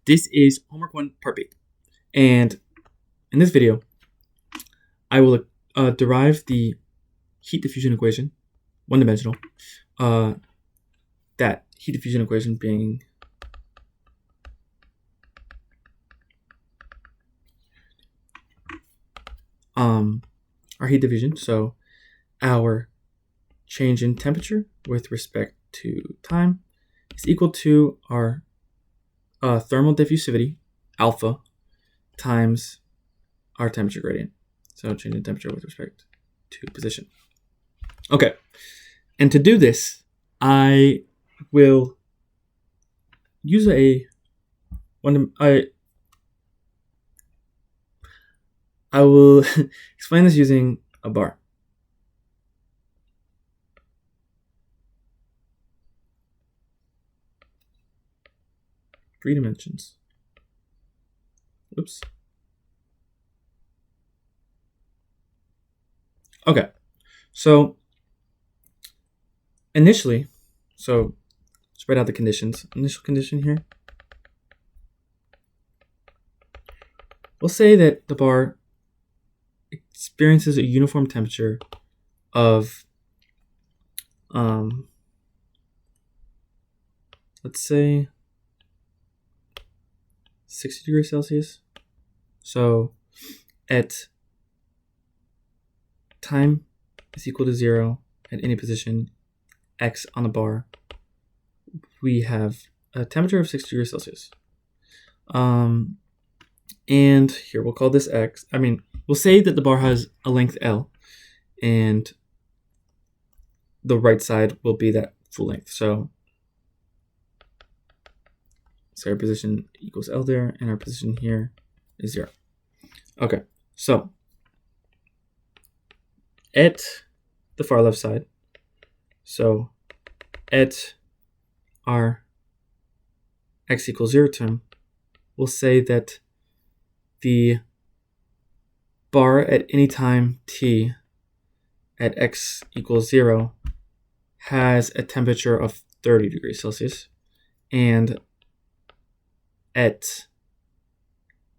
This is homework 1, part B. And in this video, I will derive the heat diffusion equation, one-dimensional. That heat diffusion equation being our heat diffusion. So our change in temperature with respect to time is equal to our thermal diffusivity, alpha, times our temperature gradient. So change in temperature with respect to position. Okay, and to do this, I will use I will explain this using a bar. Three dimensions. Oops. Okay, so initially, spread out the conditions. Initial condition here. We'll say that the bar experiences a uniform temperature of, let's say 60 degrees Celsius. So at time is equal to 0 at any position x on the bar, we have a temperature of 60 degrees Celsius. And here we'll call this x. We'll say that the bar has a length L, and the right side will be that full length. So our position equals L there, and our position here is 0. Okay, so at the far left side, so at our x equals 0 term, we'll say that the bar at any time t at x equals 0 has a temperature of 30 degrees Celsius, and at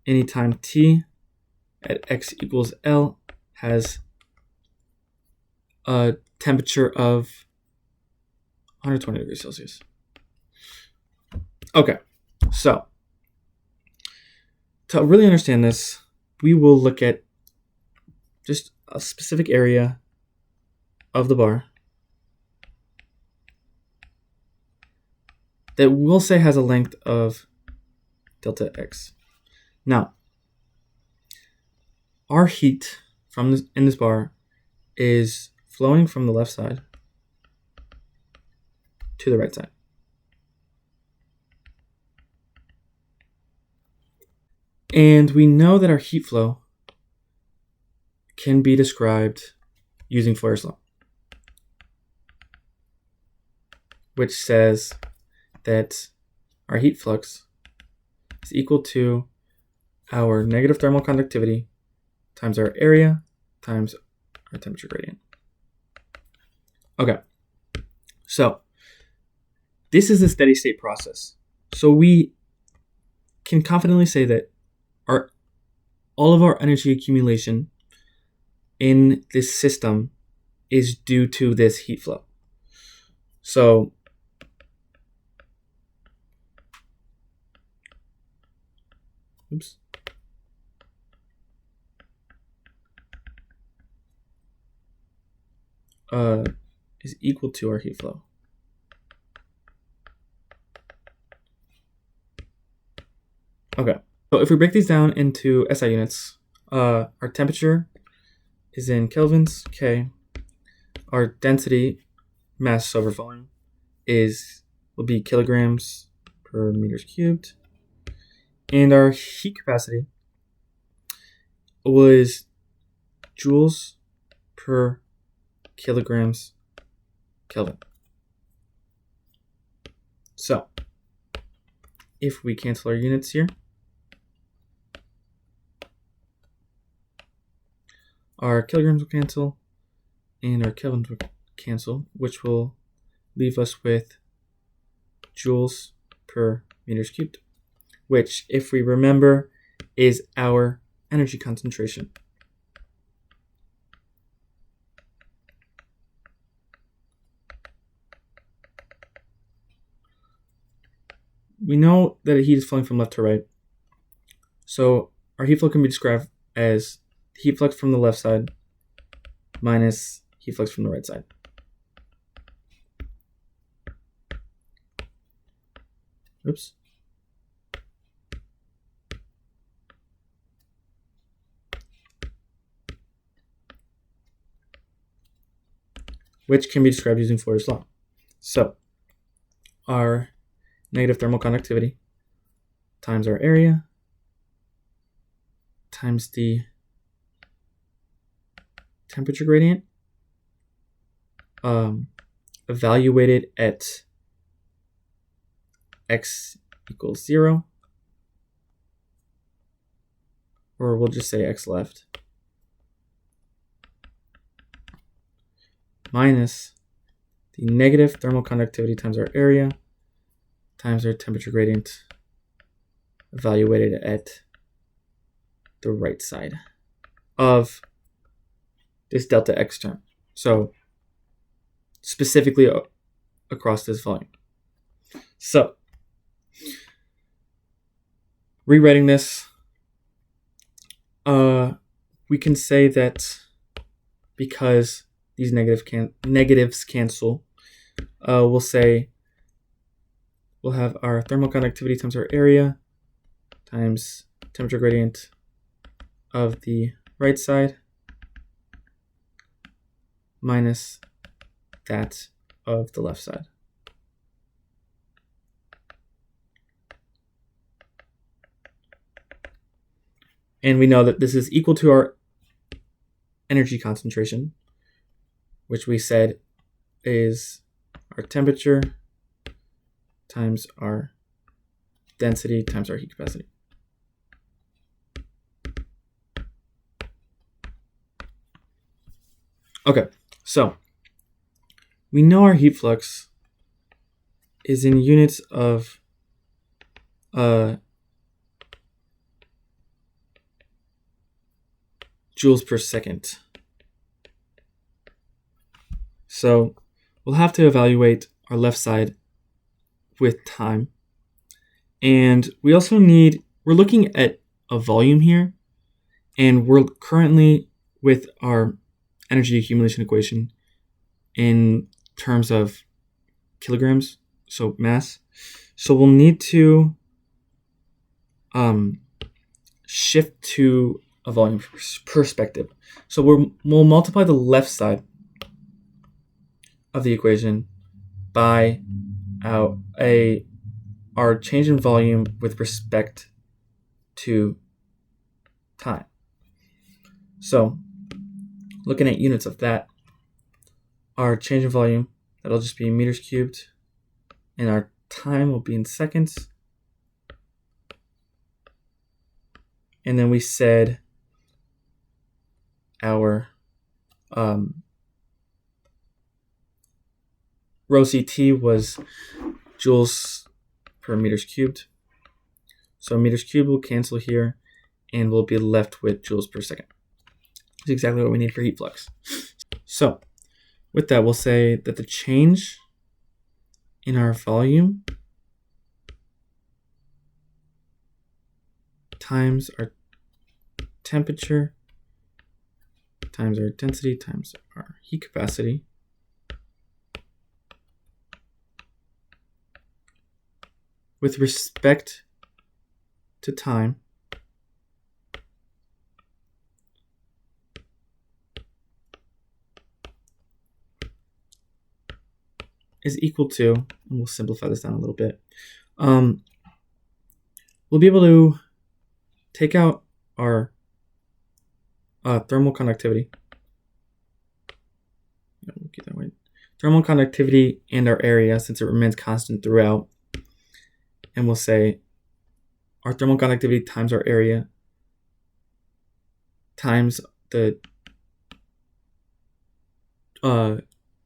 any time t at x equals L has a temperature of 120 degrees Celsius. Okay, so to really understand this, we will look at just a specific area of the bar that we'll say has a length of delta x. Now, our heat in this bar is flowing from the left side to the right side. And we know that our heat flow can be described using Fourier's law, which says that our heat flux is equal to our negative thermal conductivity times our area times our temperature gradient. Okay, so this is a steady state process. So we can confidently say that all of our energy accumulation in this system is due to this heat flow. So is equal to our heat flow. Okay, so if we break these down into SI units, our temperature is in kelvins, K. Our density, mass over volume, will be kilograms per meters cubed. And our heat capacity was joules per kilograms Kelvin. So if we cancel our units here, our kilograms will cancel and our kelvins will cancel, which will leave us with joules per meters cubed. which, if we remember, is our energy concentration. We know that heat is flowing from left to right. So our heat flow can be described as heat flux from the left side minus heat flux from the right side. Oops. Which can be described using Fourier's law. So our negative thermal conductivity times our area times the temperature gradient evaluated at x equals 0, or we'll just say x left, minus the negative thermal conductivity times our area times our temperature gradient evaluated at the right side of this delta x term. So specifically across this volume. So rewriting this, we can say that because these negatives cancel, we'll say we'll have our thermal conductivity times our area times temperature gradient of the right side minus that of the left side. And we know that this is equal to our energy concentration, which we said is our temperature times our density times our heat capacity. Okay, so we know our heat flux is in units of joules per second. So we'll have to evaluate our left side with time. And we also we're looking at a volume here, and we're currently with our energy accumulation equation in terms of kilograms, so mass. So we'll need to shift to a volume perspective. So we'll multiply the left side of the equation by our change in volume with respect to time. So looking at units of that, our change in volume, that'll just be meters cubed, and our time will be in seconds. And then we said our rho CT was joules per meters cubed. So meters cubed will cancel here, and we'll be left with joules per second. That's exactly what we need for heat flux. So with that, we'll say that the change in our volume times our temperature times our density times our heat capacity with respect to time is equal to, and we'll simplify this down a little bit, we'll be able to take out our thermal conductivity. Get that way. Thermal conductivity and our area, since it remains constant throughout. And we'll say our thermal conductivity times our area times the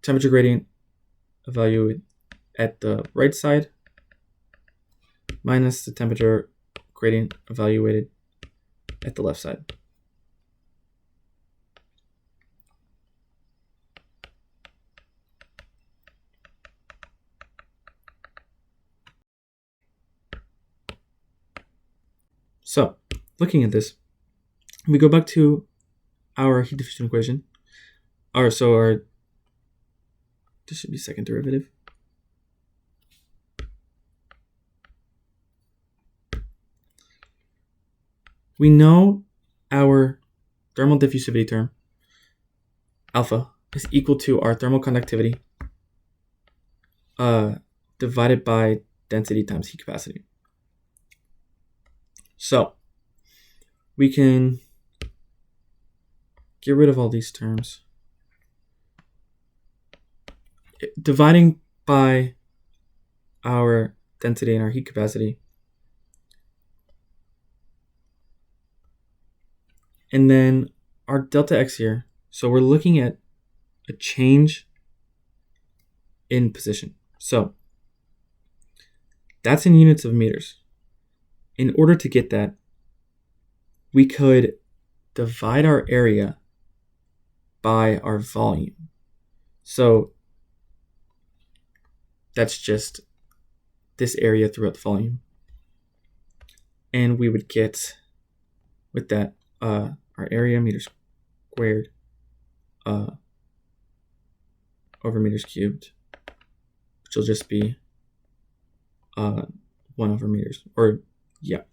temperature gradient evaluated at the right side minus the temperature gradient evaluated at the left side. So, looking at this, we go back to our heat diffusion equation. This should be second derivative. We know our thermal diffusivity term, alpha, is equal to our thermal conductivity divided by density times heat capacity. So we can get rid of all these terms. Dividing by our density and our heat capacity, and then our delta x here. So we're looking at a change in position. So that's in units of meters. In order to get that, we could divide our area by our volume. So that's just this area throughout the volume. And we would get, with that, our area meters squared over meters cubed, which will just be 1 over meters, or yeah.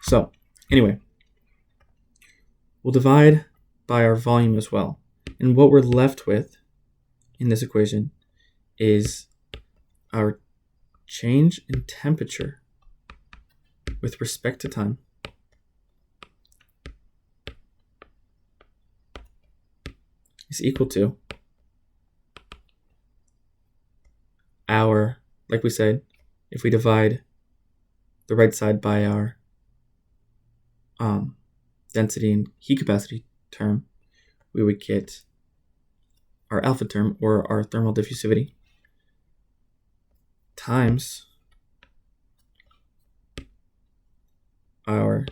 So anyway, we'll divide by our volume as well. And what we're left with in this equation is our change in temperature with respect to time is equal to our, like we said, if we divide the right side by our density and heat capacity term, we would get our alpha term, or our thermal diffusivity, times our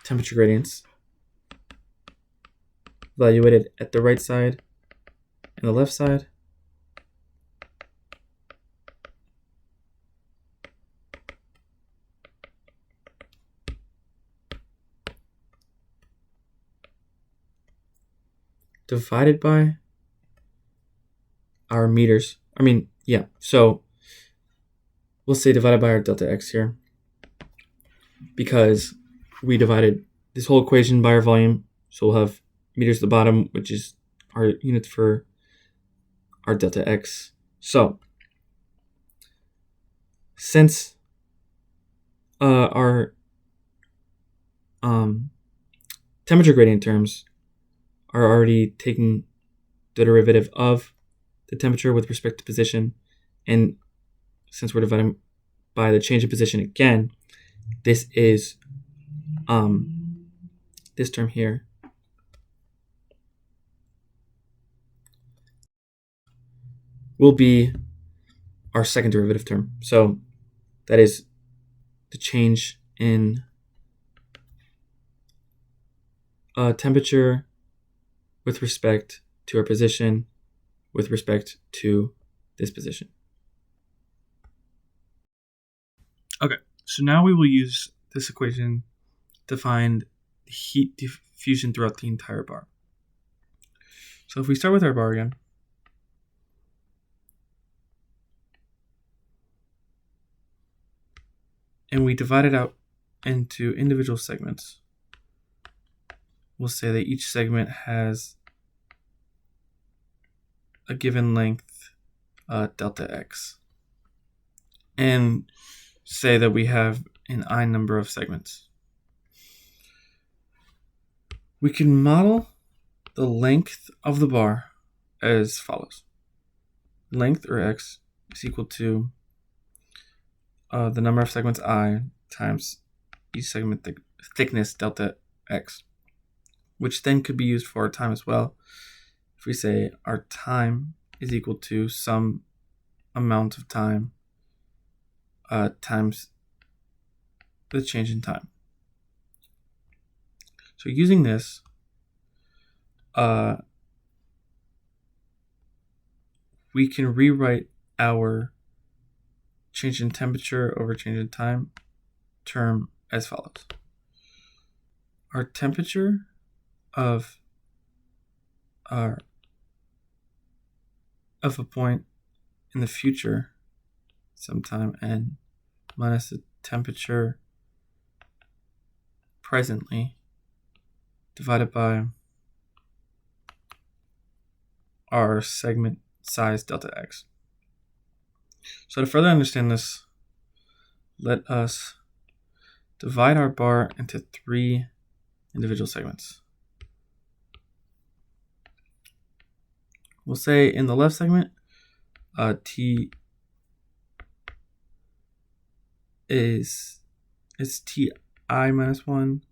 temperature gradients evaluated at the right side and the left side, divided by our meters. So we'll say divided by our delta x here, because we divided this whole equation by our volume. So we'll have meters at the bottom, which is our units for our delta x. So since our temperature gradient terms are already taking the derivative of the temperature with respect to position, and since we're dividing by the change of position again, this is this term here will be our second derivative term. So that is the change in temperature with respect to our position with respect to this position. Okay, so now we will use this equation to find the heat diffusion throughout the entire bar. So if we start with our bar again, and we divide it out into individual segments, we'll say that each segment has a given length, delta x, and say that we have an I number of segments. We can model the length of the bar as follows. Length, or x, is equal to the number of segments I times each segment thickness, delta x, which then could be used for our time as well. If we say our time is equal to some amount of time times the change in time. So using this, we can rewrite our change in temperature over change in time term as follows. Our temperature of a point in the future sometime n minus the temperature presently divided by our segment size delta x. So to further understand this, let us divide our bar into 3 individual segments. We'll say in the left segment, T is Ti minus 1.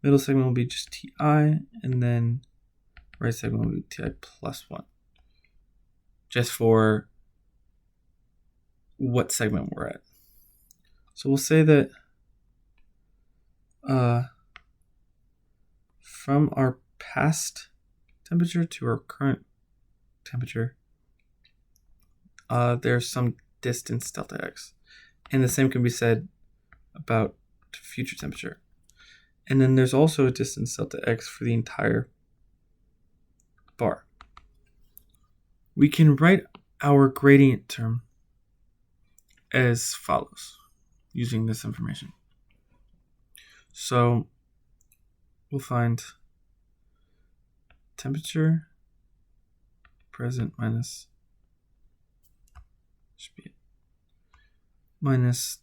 Middle segment will be just Ti, and then right segment will be Ti plus 1. Just for what segment we're at. So we'll say that from our past temperature to our current temperature, there's some distance delta x. And the same can be said about future temperature. And then there's also a distance delta x for the entire bar. We can write our gradient term as follows using this information. So we'll find temperature present minus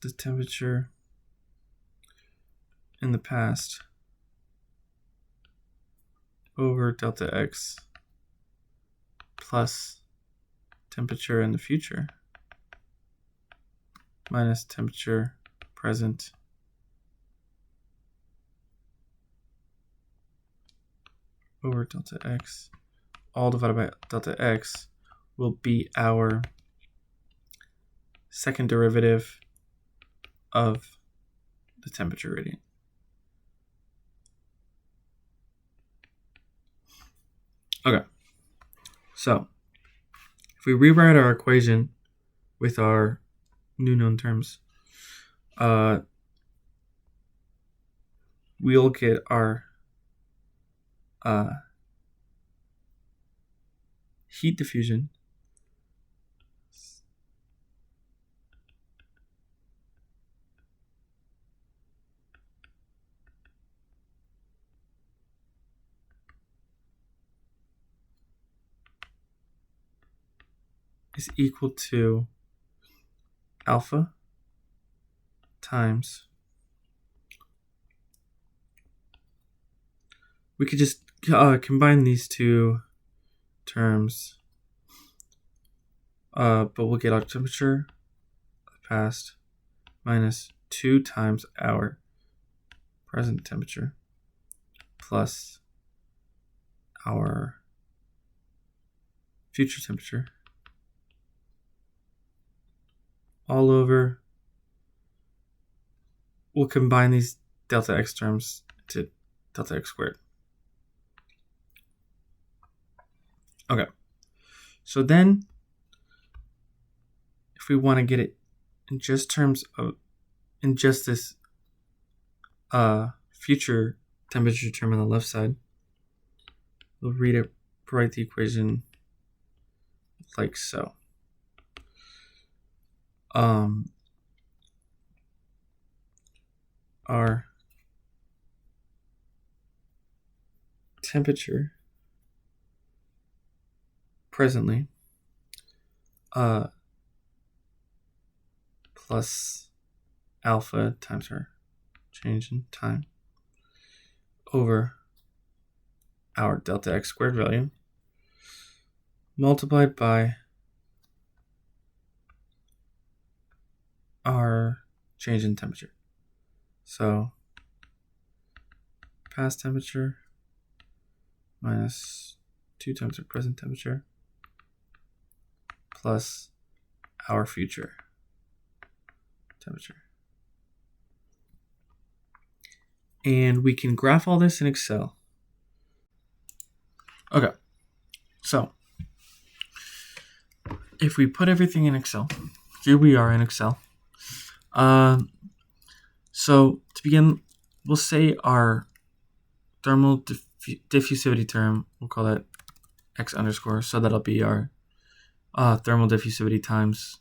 the temperature in the past over delta x plus temperature in the future minus temperature present over delta x, all divided by delta x, will be our second derivative of the temperature gradient. Okay, so if we rewrite our equation with our new known terms, we'll get our heat diffusion is equal to alpha times, we could just combine these two terms, but we'll get our temperature past minus 2 times our present temperature plus our future temperature all over. We'll combine these delta x terms to delta x squared. Okay, so then if we want to get it in just terms of, in just this future temperature term on the left side, we'll write the equation like so. Our temperature presently plus alpha times our change in time over our delta x squared value multiplied by our change in temperature. So past temperature minus 2 times our present temperature plus our future temperature. And we can graph all this in Excel. Okay, so if we put everything in Excel, here we are in Excel. So to begin, we'll say our thermal diffusivity term, we'll call that x underscore, so that'll be our thermal diffusivity times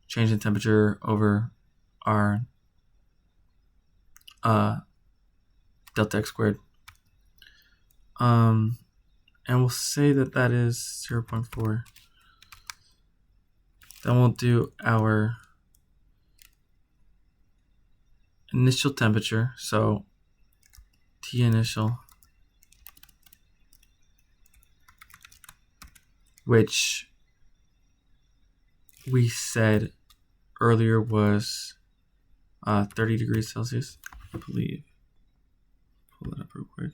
change in temperature over our delta x squared. And we'll say that that is 0.4. Then we'll do our initial temperature, so T initial, which we said earlier was 30 degrees Celsius, I believe. Pull it up real quick.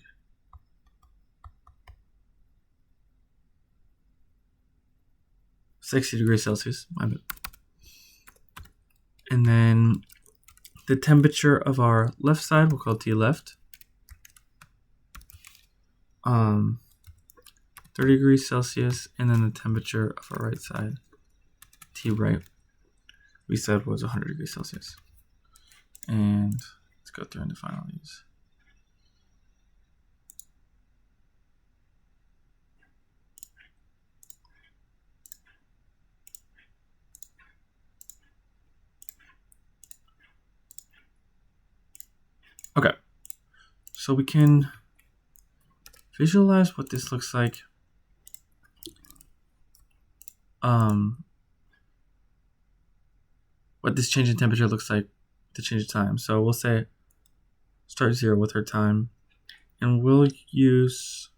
$60 degrees Celsius, my bad. And then the temperature of our left side, we'll call T left. 30 degrees Celsius, and then the temperature of our right side, T right, we said was 100 degrees Celsius. And let's go through and define all these. Okay, so we can visualize what this looks like. What this change in temperature looks like, the change of time. So we'll say start 0 with our time, and we'll use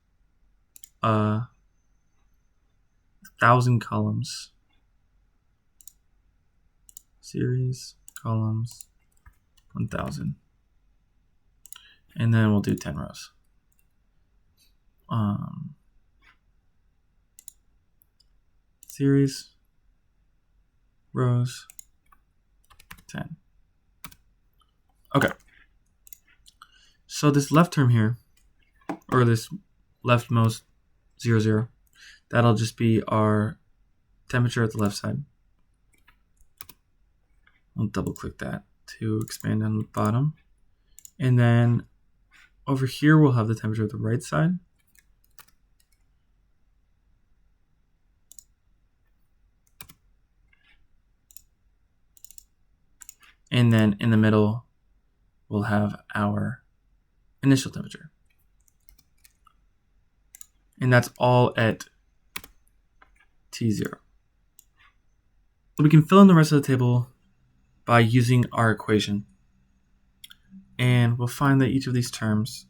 1,000 columns. Series columns 1,000. And then we'll do 10 rows. Series rows 10. Okay. So this left term here, or this leftmost 0, 0, that'll just be our temperature at the left side. I'll double click that to expand on the bottom. And then over here, we'll have the temperature of the right side. And then in the middle, we'll have our initial temperature. And that's all at T0. We can fill in the rest of the table by using our equation. And we'll find that each of these terms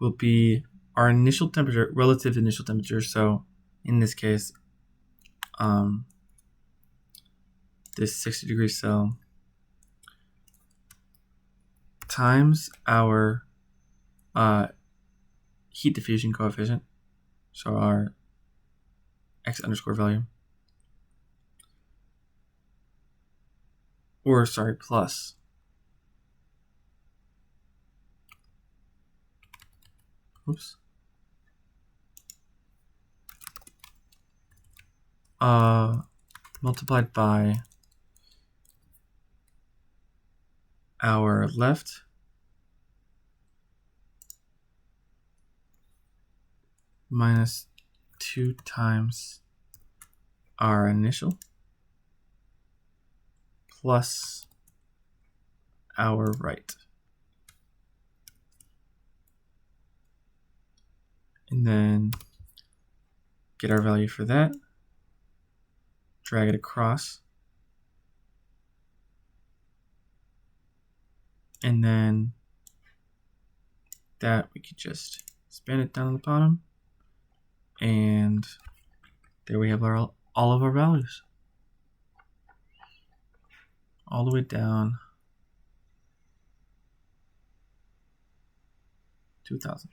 will be our initial temperature, relative initial temperature. So in this case, this 60 degrees cell times our heat diffusion coefficient, so our x underscore value, or sorry, plus multiplied by our left minus 2 times our initial plus our right. And then get our value for that, drag it across, and then that we could just span it down on the bottom, and there we have all of our values, all the way down 2,000.